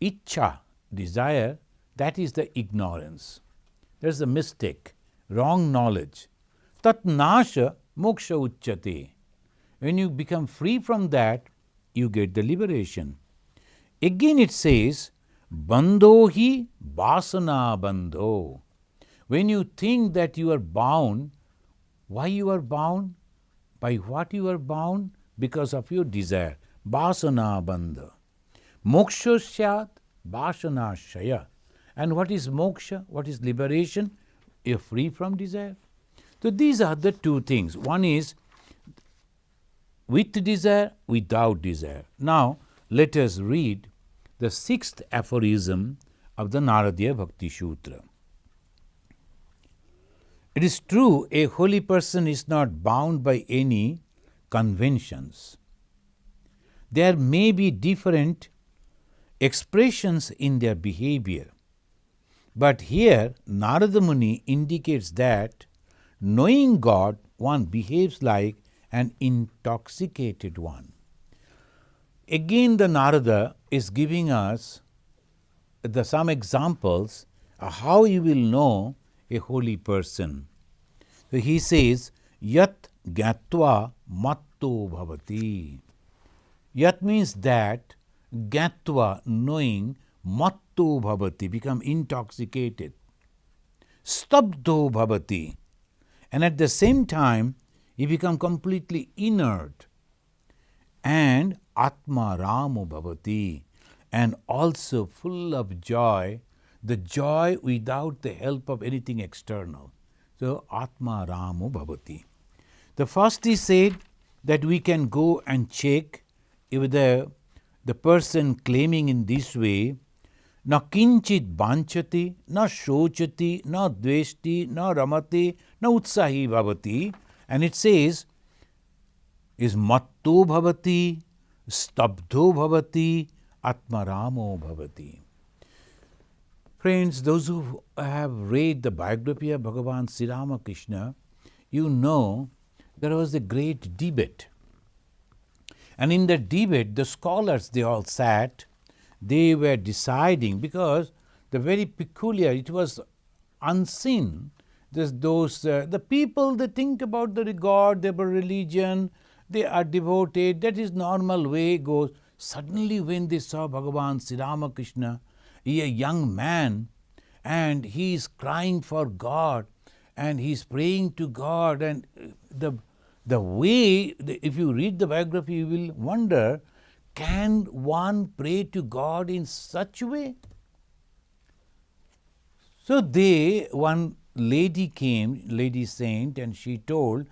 ichcha, desire, that is the ignorance. There is a mistake, wrong knowledge. Tat nasha moksha uchyate. When you become free from that, you get the liberation. Again it says, bandho hi vasana bandho. When you think that you are bound, why you are bound? By what you are bound? Because of your desire. Vasana bandha. Moksha syat vasana shaya. And what is moksha? What is liberation? You are free from desire. So these are the two things. One is with desire, without desire. Now let us read the 6th aphorism of the Narada Bhakti Sutra. It is true, a holy person is not bound by any conventions. There may be different expressions in their behavior. But here, Narada Muni indicates that knowing God, one behaves like an intoxicated one. Again, the Narada is giving us some examples of how you will know a holy person. So he says, Yat gyatva matto bhavati. Yat means that, gyatva, knowing, matto bhavati, become intoxicated. Stabdho bhavati, and at the same time, he become completely inert. And atma ramo bhavati, and also full of joy, the joy without the help of anything external. So, atma ramo bhavati. The first is said that we can go and check if the person claiming in this way, na kinchit banchati, na shochati, na dveshti, na ramati, na utsahi bhavati. And it says, is matto bhavati, stabdho bhavati, atmaramo bhavati. Friends, those who have read the biography of Bhagavan Sri Ramakrishna, you know there was a great debate. And in the debate, the scholars, they all sat, they were deciding, because the very peculiar, it was unseen. The people, they think about the regard, their religion, they are devoted, that is normal way it goes. Suddenly when they saw Bhagavan Sri Ramakrishna, he a young man, and he is crying for God, and he is praying to God, and the way, if you read the biography, you will wonder, can one pray to God in such a way? So one lady came, lady saint, and she told,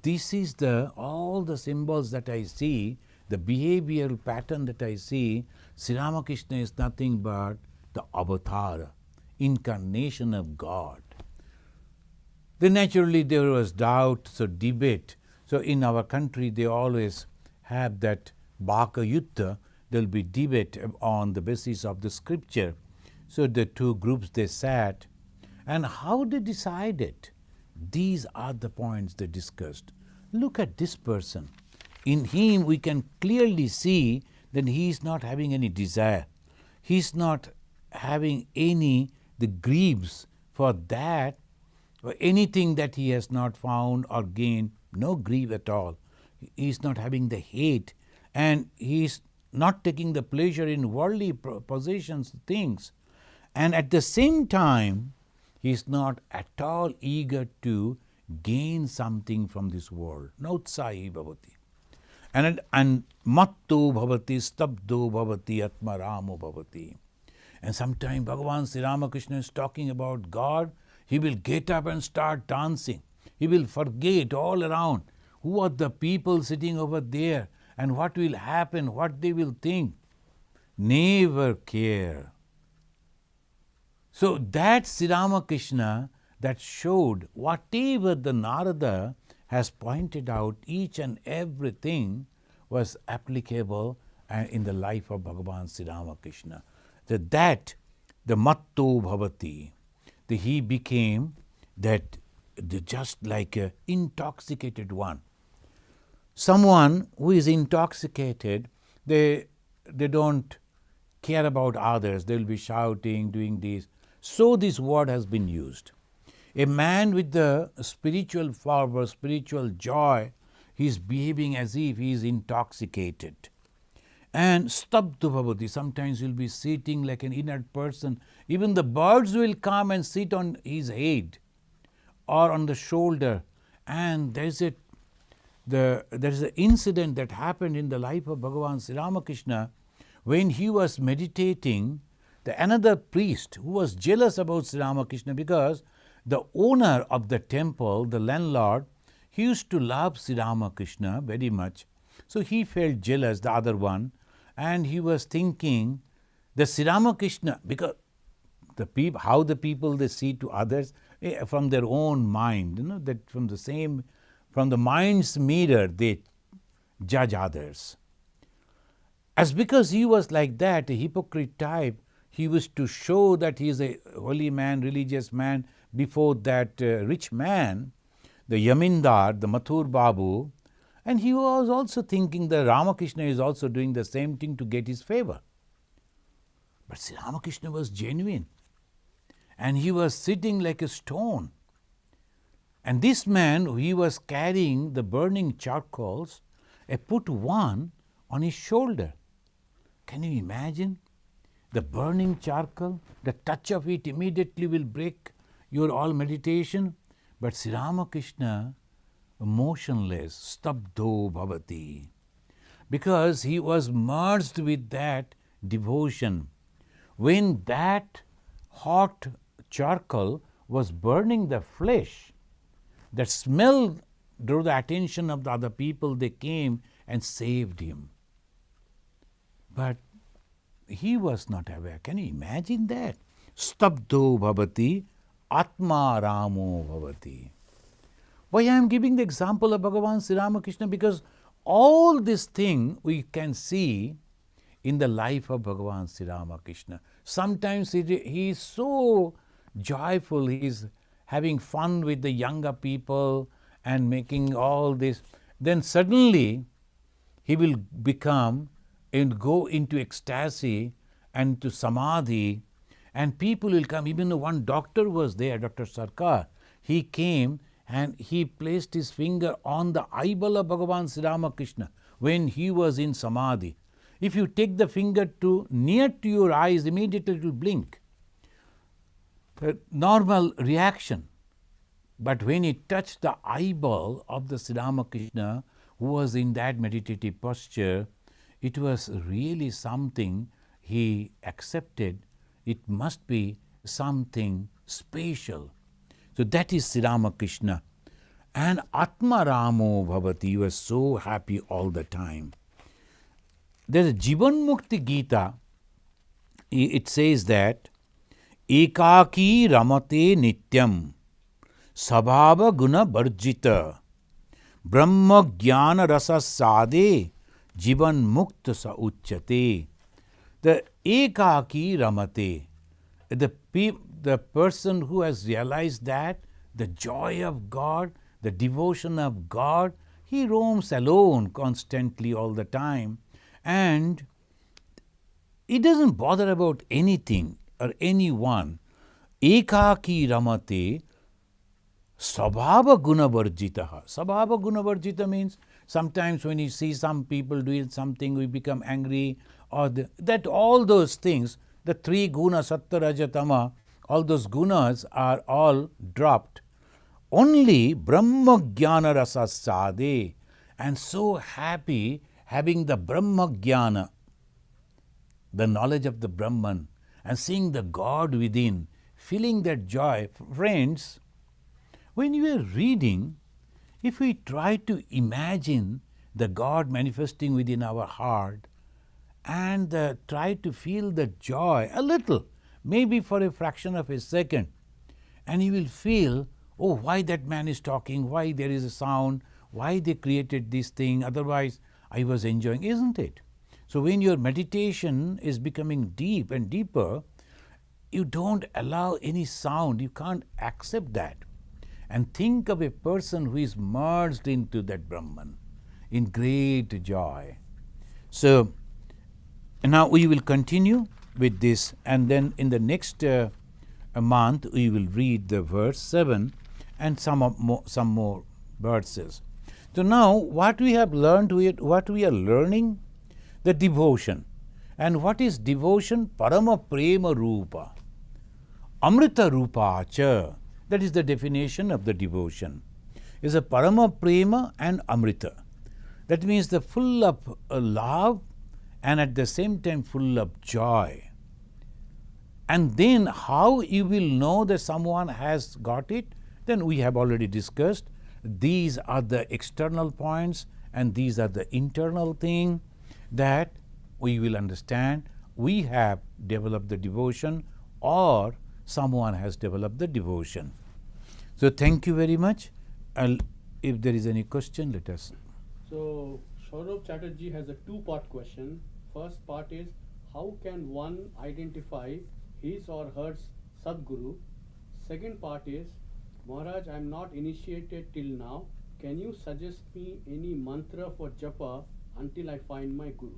this is all the symbols that I see, the behavioral pattern that I see, Sri Ramakrishna is nothing but the avatar, incarnation of God. Then naturally there was doubt, so debate. So in our country they always have that Bhaka Yuddha, there will be debate on the basis of the scripture. So the two groups, they sat, and how they decided? These are the points they discussed. Look at this person. In him we can clearly see that he is not having any desire. He is not having the griefs for that, or anything that he has not found or gained, no grief at all. He is not having the hate, and he is not taking the pleasure in worldly possessions, things. And at the same time, he is not at all eager to gain something from this world. Nautsahi bhavati. And matto bhavati, stabdo bhavati, atmaramo bhavati. And sometimes Bhagavan Sri Ramakrishna is talking about God, he will get up and start dancing. He will forget all around who are the people sitting over there and what will happen, what they will think. Never care. So that Sri Ramakrishna, that showed whatever the Narada has pointed out, each and everything was applicable in the life of Bhagavan Sri Ramakrishna. That the matto bhavati, he became just like an intoxicated one. Someone who is intoxicated, they don't care about others. They will be shouting, doing this. So this word has been used. A man with the spiritual fervor, spiritual joy, he is behaving as if he is intoxicated. And stabdha bhavati, sometimes he will be sitting like an inert person. Even the birds will come and sit on his head or on the shoulder. And there is an incident that happened in the life of Bhagavan Sri Ramakrishna when he was meditating. Another priest who was jealous about Sri Ramakrishna, because the owner of the temple, the landlord, he used to love Sri Ramakrishna very much. So he felt jealous, the other one, and he was thinking the Sri Ramakrishna, because how the people they see to others from their own mind, that from the mind's mirror they judge others. As because he was like that, a hypocrite type, he was to show that he is a holy man, religious man before that rich man, the Yamindar, the Mathur Babu, and he was also thinking that Ramakrishna is also doing the same thing to get his favor. But Sri Ramakrishna was genuine, and he was sitting like a stone. And this man, he was carrying the burning charcoals, put one on his shoulder. Can you imagine? The burning charcoal, the touch of it immediately will break your all meditation. But Sri Ramakrishna, motionless, stabdho bhavati, because he was merged with that devotion. When that hot charcoal was burning the flesh, that smell drew the attention of the other people. They came and saved him. But he was not aware. Can you imagine that? Stabdho bhavati, atma ramo bhavati. Why I am giving the example of Bhagavan Sri Ramakrishna? Because all this thing we can see in the life of Bhagavan Sri Ramakrishna. Sometimes he is so joyful, he is having fun with the younger people and making all this. Then suddenly he will become and go into ecstasy and to samadhi, and people will come. Even one doctor was there, Dr. Sarkar. He came and he placed his finger on the eyeball of Bhagavan Sri Ramakrishna when he was in samadhi. If you take the finger to near to your eyes, immediately it will blink. A normal reaction. But when it touched the eyeball of the Sri Ramakrishna, who was in that meditative posture, it was really something he accepted. It must be something special. So that is Sri Ramakrishna. And Atma Ramo Bhavati, he was so happy all the time. There is a Jivan Mukti Gita. It says that Ekaki Ramate Nityam Sabhava Guna Barjita Brahma Jnana Rasa Sade Jivan Mukta Sa Uchyate. The Ekaki Ramate, the person who has realized that, the joy of God, the devotion of God, he roams alone constantly all the time. And he doesn't bother about anything or anyone. Ekaki ramate sabhava guna varjitaha. Sabhava guna varjita means sometimes when you see some people doing something, we become angry, or that all those things, the three guna, sattva, raja, tama, all those gunas are all dropped. Only Brahma Jnana Rasa Sade, and so happy having the Brahma Jnana, the knowledge of the Brahman, and seeing the God within, feeling that joy. Friends, when you are reading, if we try to imagine the God manifesting within our heart and try to feel the joy a little, maybe for a fraction of a second, and you will feel, oh, why that man is talking, why there is a sound, why they created this thing, otherwise I was enjoying, isn't it? So when your meditation is becoming deep and deeper, you don't allow any sound, you can't accept that. And think of a person who is merged into that Brahman in great joy. So now we will continue with this, and then in the next month we will read the verse 7 and some more verses. So now what we have learned, what we are learning, the devotion. And what is devotion? Parama prema rupa, amrita rupa cha. That is the definition of the devotion. Is a parama prema and amrita. That means the full of love and at the same time full of joy. And then how you will know that someone has got it? Then we have already discussed. These are the external points and these are the internal thing that we will understand. We have developed the devotion or someone has developed the devotion. So thank you very much. If there is any question, let us. So Saurabh Chatterjee has a two-part question. First part is, how can one identify his or her Sadguru? Second part is, Maharaj, I am not initiated till now. Can you suggest me any mantra for japa until I find my Guru?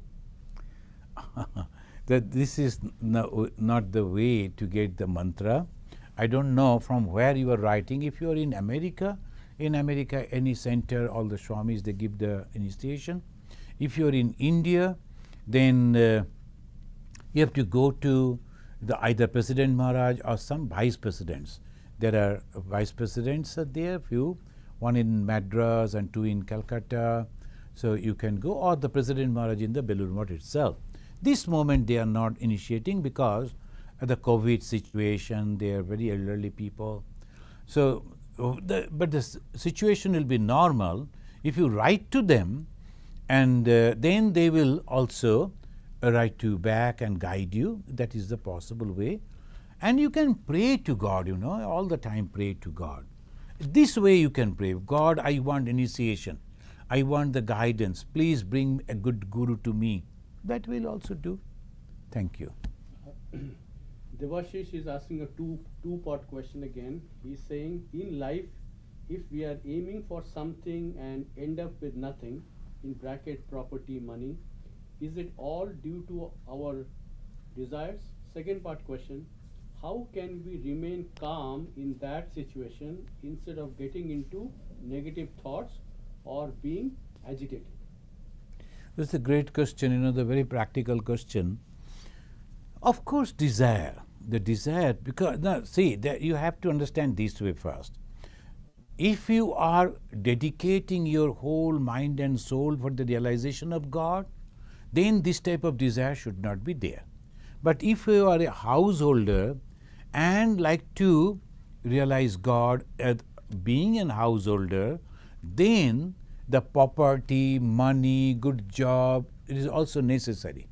That this is not the way to get the mantra. I don't know from where you are writing. If you are in America, In America, any center, all the Swamis, they give the initiation. If you're in India, then you have to go to either President Maharaj or some vice presidents. There are vice presidents are there, few, one in Madras and two in Calcutta. So you can go, or the President Maharaj in the Belur Math itself. This moment they are not initiating because of the COVID situation, they are very elderly people. So, but the situation will be normal if you write to them, and then they will also write you back and guide you. That is the possible way. And you can pray to God, you know, all the time pray to God. This way you can pray, God, I want initiation. I want the guidance. Please bring a good guru to me. That will also do. Thank you. Devashish is asking a two-part question again. He's saying, in life, if we are aiming for something and end up with nothing, in bracket property, money, is it all due to our desires? Second part question, how can we remain calm in that situation instead of getting into negative thoughts or being agitated? That's a great question, you know, the very practical question. Of course, desire. The desire, because now see, that you have to understand this way first. If you are dedicating your whole mind and soul for the realization of God, then this type of desire should not be there. But if you are a householder and like to realize God as being a householder, then the property, money, good job, it is also necessary.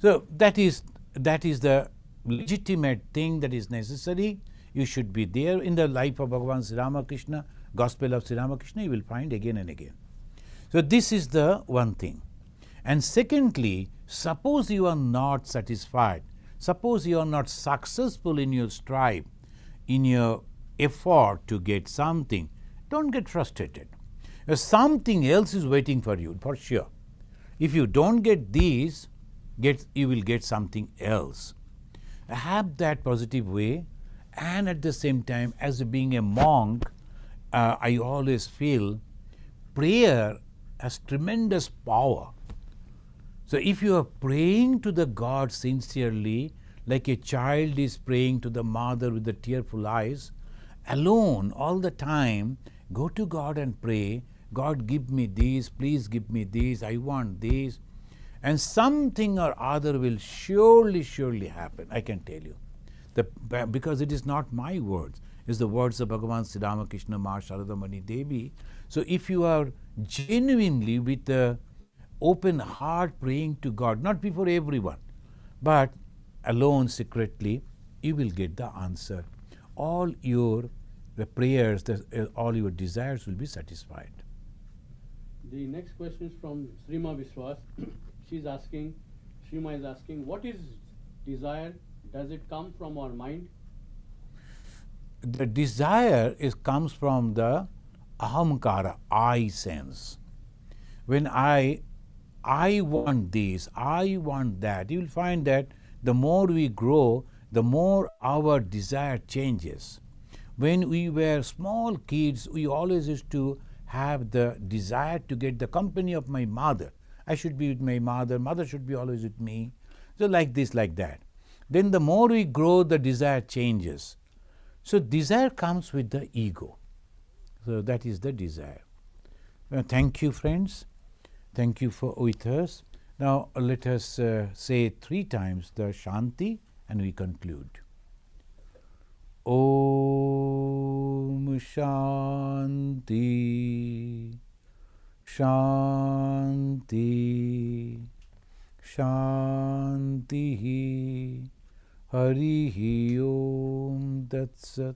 So that is the legitimate thing that is necessary. You should be there in the life of Bhagavan Sri Ramakrishna, Gospel of Sri Ramakrishna, you will find again and again. So this is the one thing. And secondly, suppose you are not satisfied, suppose you are not successful in your strive, in your effort to get something, don't get frustrated. Something else is waiting for you, for sure. If you don't get these, you will get something else. Have that positive way, and at the same time, as being a monk, I always feel prayer has tremendous power. So if you are praying to the God sincerely, like a child is praying to the mother with the tearful eyes, alone all the time, go to God and pray, God, give me this, please give me this, I want this. And something or other will surely happen, I can tell you. Because it is not my words, it's the words of Bhagavan Sri Ramakrishna, Ma Sharada Mani Devi. So if you are genuinely with the open heart praying to God, not before everyone, but alone secretly, you will get the answer. All your prayers, all your desires will be satisfied. The next question is from Srima Viswas. Srima is asking, what is desire? Does it come from our mind? The desire comes from the ahamkara, I sense. When I want this, I want that, you will find that the more we grow, the more our desire changes. When we were small kids, we always used to have the desire to get the company of my mother. I should be with my mother, mother should be always with me. So like this, like that. Then the more we grow, the desire changes. So desire comes with the ego. So that is the desire. Thank you, friends. Thank you for with us. Now let us say 3 times the Shanti and we conclude. Om Shanti, Shanti, Shanti, Harihi Om Tat Sat.